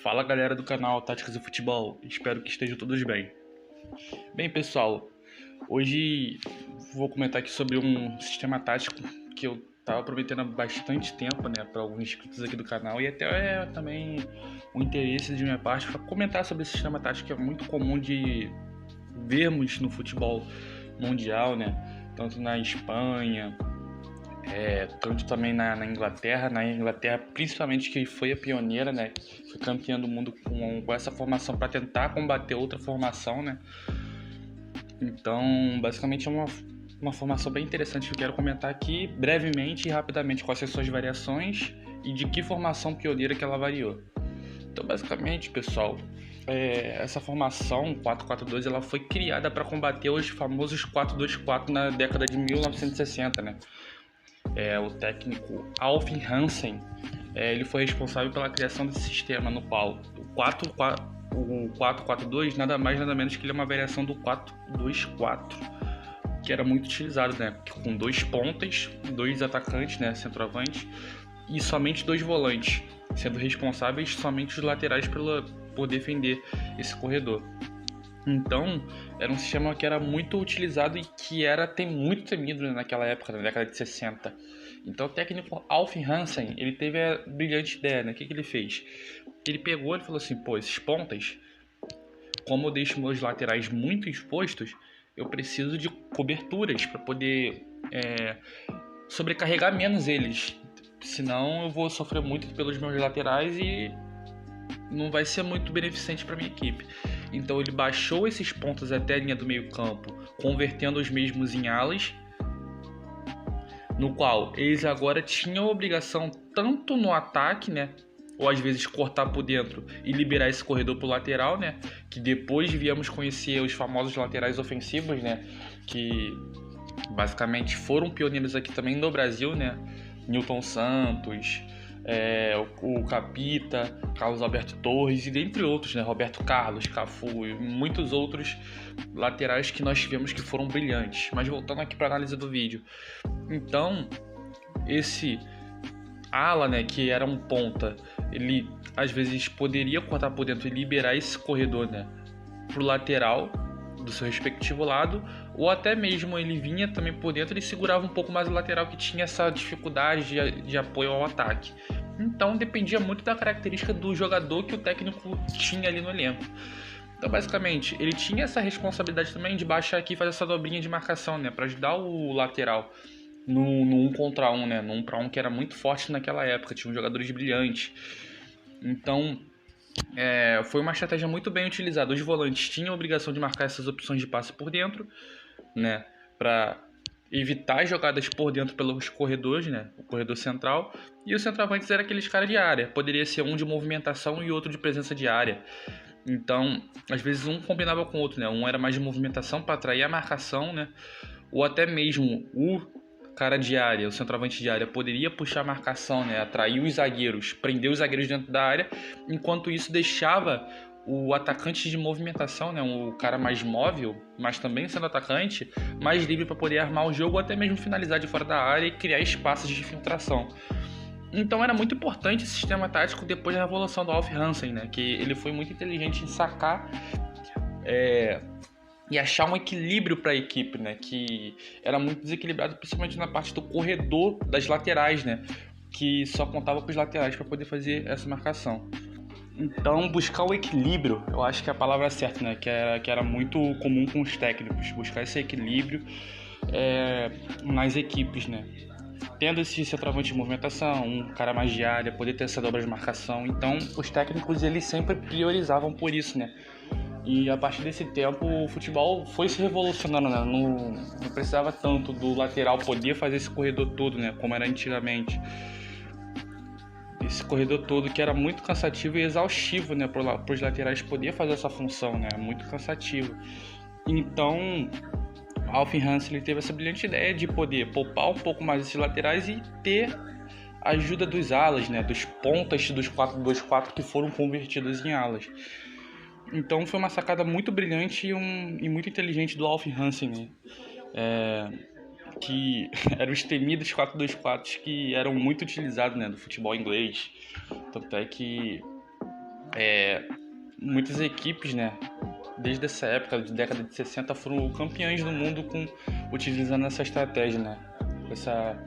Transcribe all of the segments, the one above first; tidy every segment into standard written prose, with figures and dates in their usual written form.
Fala galera do canal Táticas do Futebol, espero que estejam todos bem. Bem pessoal, hoje vou comentar aqui sobre um sistema tático que eu estava prometendo há bastante tempo, né, para alguns inscritos aqui do canal e até também o interesse de minha parte para comentar sobre esse sistema tático que é muito comum de vermos no futebol mundial, né, tanto na Espanha, tanto também na Inglaterra. Na Inglaterra, principalmente, que foi a pioneira, né? Foi campeã do mundo com essa formação para tentar combater outra formação, né? Então, basicamente é uma formação bem interessante que eu quero comentar aqui brevemente e rapidamente quais são as suas variações e de que formação pioneira que ela variou. Então, basicamente, pessoal, essa formação 4-4-2 ela foi criada para combater os famosos 4-2-4 na década de 1960, né? O técnico Alf Hansen, ele foi responsável pela criação desse sistema, no qual o 4-4-2 nada mais nada menos que ele é uma variação do 4-2-4, que era muito utilizado, né, com dois pontas, dois atacantes, né, centroavantes, e somente dois volantes, sendo responsáveis somente os laterais por defender esse corredor. Então, era um sistema que era muito utilizado e que tem muito temido, né, naquela época, na década de 60. Então, o técnico Alf Hansen, ele teve a brilhante ideia, né? O que ele fez? Ele pegou e falou assim, pô, esses pontas, como eu deixo meus laterais muito expostos, eu preciso de coberturas para poder sobrecarregar menos eles. Senão, eu vou sofrer muito pelos meus laterais e não vai ser muito beneficente para minha equipe. Então ele baixou esses pontos até a linha do meio campo, convertendo os mesmos em alas, no qual eles agora tinham a obrigação tanto no ataque, né, ou às vezes cortar por dentro e liberar esse corredor para o lateral, né, que depois viemos conhecer os famosos laterais ofensivos, né, que basicamente foram pioneiros aqui também no Brasil, né, Nilton Santos, o Capita, Carlos Alberto Torres e dentre outros, né, Roberto Carlos, Cafu e muitos outros laterais que nós tivemos que foram brilhantes. Mas voltando aqui para a análise do vídeo, então esse ala, né, que era um ponta, ele às vezes poderia cortar por dentro e liberar esse corredor, né, para o lateral do seu respectivo lado, ou até mesmo ele vinha também por dentro e segurava um pouco mais o lateral que tinha essa dificuldade de apoio ao ataque. Então dependia muito da característica do jogador que o técnico tinha ali no elenco. Então basicamente ele tinha essa responsabilidade também de baixar aqui e fazer essa dobrinha de marcação, né, para ajudar o lateral no 1 contra 1, né, no 1 para 1 que era muito forte naquela época, tinha jogadores brilhantes. Então foi uma estratégia muito bem utilizada. Os volantes tinham a obrigação de marcar essas opções de passe por dentro, né, para evitar jogadas por dentro pelos corredores, né, o corredor central. E os centroavantes eram aqueles caras de área. Poderia ser um de movimentação e outro de presença de área. Então, às vezes um combinava com o outro, né? Um era mais de movimentação para atrair a marcação, né? Ou até mesmo o cara de área, o centroavante de área, poderia puxar a marcação, né, atrair os zagueiros, prender os zagueiros dentro da área, enquanto isso deixava o atacante de movimentação, né, o cara mais móvel, mas também sendo atacante, mais livre para poder armar o jogo ou até mesmo finalizar de fora da área e criar espaços de infiltração. Então era muito importante esse sistema tático depois da revolução do Alf Hansen, né, que ele foi muito inteligente em sacar e achar um equilíbrio para a equipe, né, que era muito desequilibrado, principalmente na parte do corredor das laterais, né, que só contava com os laterais para poder fazer essa marcação. Então, buscar o equilíbrio, eu acho que é a palavra certa, né, que era muito comum com os técnicos, buscar esse equilíbrio nas equipes, né, tendo esse centroavante de movimentação, um cara mais de área, poder ter essa dobra de marcação. Então, os técnicos eles sempre priorizavam por isso, né. E a partir desse tempo o futebol foi se revolucionando, né? Não precisava tanto do lateral poder fazer esse corredor todo, né, como era antigamente. Esse corredor todo que era muito cansativo e exaustivo, né, para os laterais poder fazer essa função, né, muito cansativo. Então, Alf Hansen ele teve essa brilhante ideia de poder poupar um pouco mais esses laterais e ter a ajuda dos alas, né, dos pontas dos 4-2-4 que foram convertidos em alas. Então foi uma sacada muito brilhante e muito inteligente do Alf Hansen, né? Que eram os temidos 4-2-4 que eram muito utilizados, né, do futebol inglês. Tanto é que Muitas equipes, né, desde essa época, de década de 60, foram campeões do mundo utilizando essa estratégia, né, essa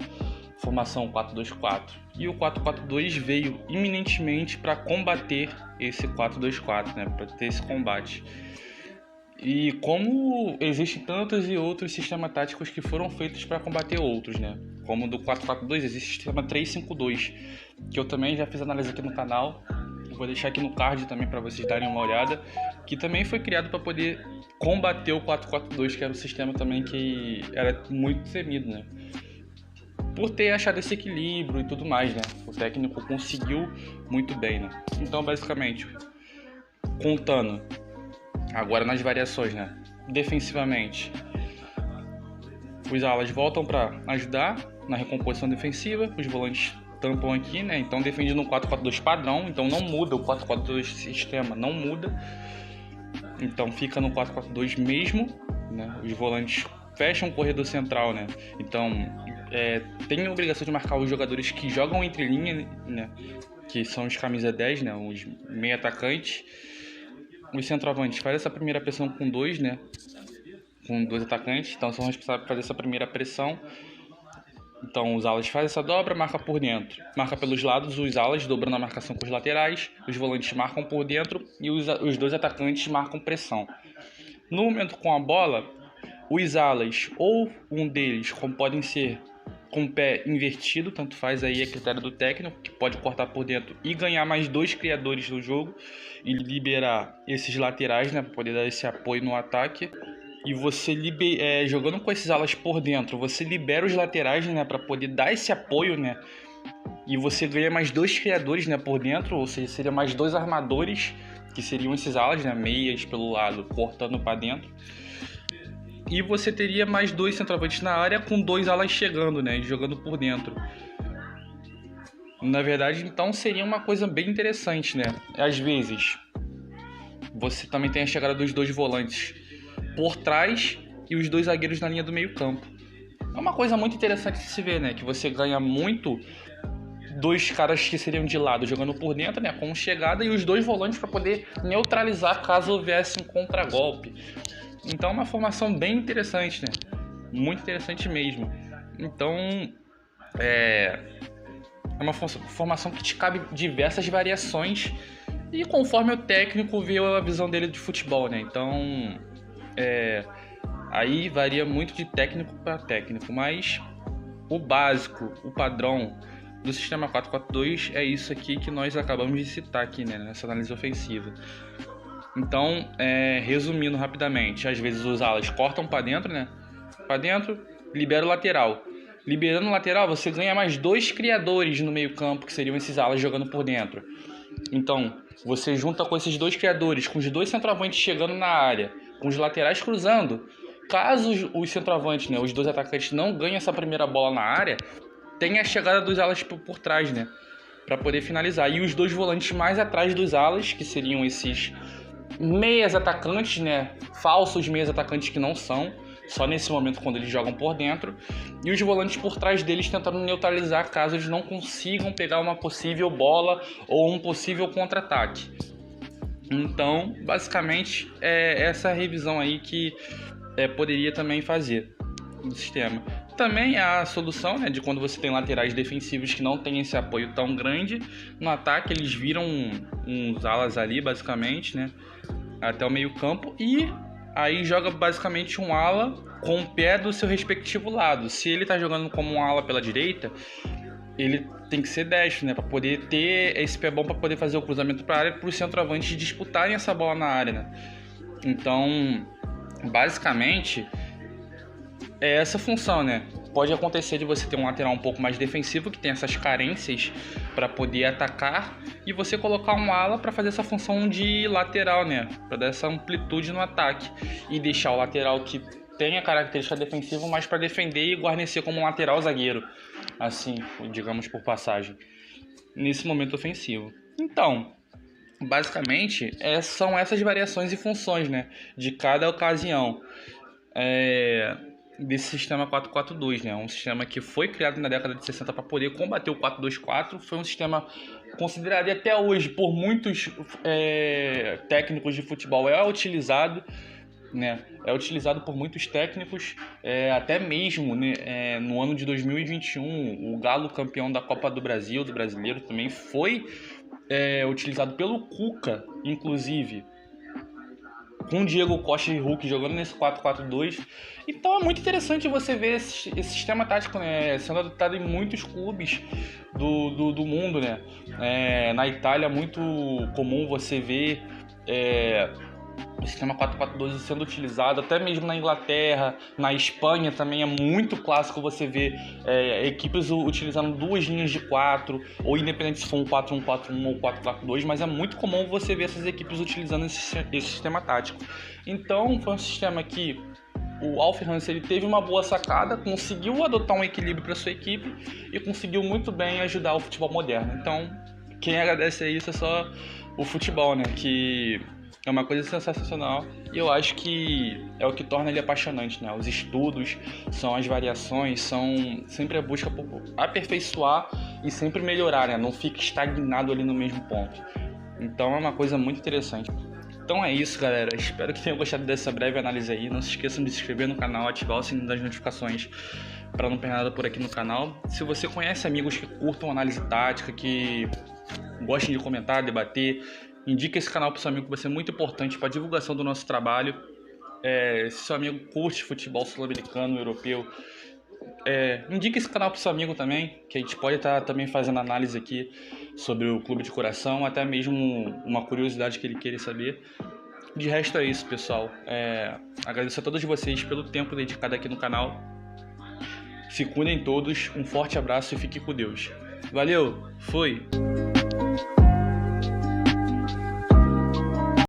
formação 4-2-4. E o 4-4-2 veio iminentemente para combater esse 4-2-4, né, para ter esse combate. E como existem tantos e outros sistemas táticos que foram feitos para combater outros, né? Como do 4-4-2 existe o sistema 3-5-2, que eu também já fiz análise aqui no canal. Vou deixar aqui no card também para vocês darem uma olhada, que também foi criado para poder combater o 4-4-2, que era um sistema também que era muito temido, né? Por ter achado esse equilíbrio e tudo mais, né? O técnico conseguiu muito bem, né? Então, basicamente, contando agora nas variações, né? Defensivamente, os alas voltam para ajudar na recomposição defensiva, os volantes tampam aqui, né? Então defende no 4-4-2 padrão, então não muda, o 4-4-2 sistema não muda. Então fica no 4-4-2 mesmo, né? Os volantes fecham o corredor central, né? Então tem a obrigação de marcar os jogadores que jogam entre linha, né? Que são os camisa 10, né? Os meio atacantes. Os centroavantes fazem essa primeira pressão com dois, né? Com dois atacantes, então são responsáveis por fazer essa primeira pressão. Então os alas fazem essa dobra, marca por dentro, marca pelos lados, os alas dobrando a marcação com os laterais, os volantes marcam por dentro e os dois atacantes marcam pressão. No momento com a bola, os alas ou um deles, como podem ser com o pé invertido, tanto faz, aí é critério do técnico, que pode cortar por dentro e ganhar mais dois criadores no jogo e liberar esses laterais, né, para poder dar esse apoio no ataque. E você jogando com esses alas por dentro, você libera os laterais, né, para poder dar esse apoio, né, e você ganha mais dois criadores, né, por dentro, ou seja, seria mais dois armadores, que seriam esses alas, né, meias pelo lado, cortando para dentro. E você teria mais dois centroavantes na área com dois alas chegando, né, jogando por dentro. Na verdade, então seria uma coisa bem interessante, né? Às vezes, você também tem a chegada dos dois volantes por trás e os dois zagueiros na linha do meio campo. É uma coisa muito interessante de se ver, né? Que você ganha muito dois caras que seriam de lado jogando por dentro, né? Com chegada, e os dois volantes para poder neutralizar caso houvesse um contragolpe. Então é uma formação bem interessante, né? Muito interessante mesmo. Então é uma formação que te cabe diversas variações e conforme o técnico vê a visão dele de futebol, né? Então aí varia muito de técnico para técnico, mas o básico, o padrão do sistema 4-4-2 é isso aqui que nós acabamos de citar aqui, né? Nessa análise ofensiva. Então, resumindo rapidamente, às vezes os alas cortam para dentro, né? Para dentro, libera o lateral. Liberando o lateral, você ganha mais dois criadores no meio campo, que seriam esses alas jogando por dentro. Então, você junta com esses dois criadores, com os dois centroavantes chegando na área, com os laterais cruzando. Caso os centroavantes, né, os dois atacantes não ganhem essa primeira bola na área, tem a chegada dos alas por trás, né? Para poder finalizar. E os dois volantes mais atrás dos alas, que seriam esses meias atacantes, né? Falsos meias atacantes que não são, só nesse momento quando eles jogam por dentro, e os volantes por trás deles tentando neutralizar caso eles não consigam pegar uma possível bola ou um possível contra-ataque. Então, basicamente, é essa revisão aí que poderia também fazer do sistema. Também a solução, né, de quando você tem laterais defensivos que não tem esse apoio tão grande, no ataque eles viram uns alas ali, basicamente, né, até o meio campo, e aí joga basicamente um ala com o pé do seu respectivo lado. Se ele tá jogando como um ala pela direita, ele tem que ser destro, né, para poder ter esse pé bom para poder fazer o cruzamento para a área, para os centroavantes disputarem essa bola na área, né. Então, basicamente, é essa função, né? Pode acontecer de você ter um lateral um pouco mais defensivo, que tem essas carências para poder atacar, e você colocar um ala para fazer essa função de lateral, né? Para dar essa amplitude no ataque e deixar o lateral que tem a característica defensiva mais para defender e guarnecer como um lateral zagueiro, assim, digamos por passagem, nesse momento ofensivo. Então, basicamente, são essas variações e funções, né? De cada ocasião. Desse sistema 4-4-2, né? Um sistema que foi criado na década de 60 para poder combater o 4-2-4. Foi um sistema considerado até hoje por muitos técnicos de futebol, é utilizado, né? É utilizado por muitos técnicos, até mesmo, né, no ano de 2021, o Galo campeão da Copa do Brasil, do Brasileiro, também foi utilizado pelo Cuca, inclusive, com Diego Costa e Hulk jogando nesse 4-4-2. Então é muito interessante você ver esse sistema tático, né, sendo adotado em muitos clubes do mundo, né? Na Itália é muito comum você ver o sistema 4-4-2 sendo utilizado, até mesmo na Inglaterra, na Espanha também é muito clássico você ver equipes utilizando duas linhas de 4, ou independente se for um 4-1-4-1 ou 4-4-2, mas é muito comum você ver essas equipes utilizando esse sistema tático. Então foi um sistema que o Alf Hans ele teve uma boa sacada, conseguiu adotar um equilíbrio para sua equipe e conseguiu muito bem ajudar o futebol moderno. Então quem agradece a isso é só o futebol, né? Que é uma coisa sensacional e eu acho que é o que torna ele apaixonante, né? Os estudos, são as variações, são sempre a busca por aperfeiçoar e sempre melhorar, né? Não fica estagnado ali no mesmo ponto. Então é uma coisa muito interessante. Então é isso, galera. Espero que tenham gostado dessa breve análise aí. Não se esqueçam de se inscrever no canal, ativar o sininho das notificações para não perder nada por aqui no canal. Se você conhece amigos que curtam análise tática, que gostem de comentar, debater, indique esse canal para o seu amigo, que vai ser muito importante para a divulgação do nosso trabalho. Se seu amigo curte futebol sul-americano, europeu, indique esse canal para o seu amigo também, que a gente pode estar também fazendo análise aqui sobre o Clube de Coração, até mesmo uma curiosidade que ele queira saber. De resto é isso, pessoal. Agradeço a todos vocês pelo tempo dedicado aqui no canal. Se cuidem todos, um forte abraço e fique com Deus. Valeu, fui!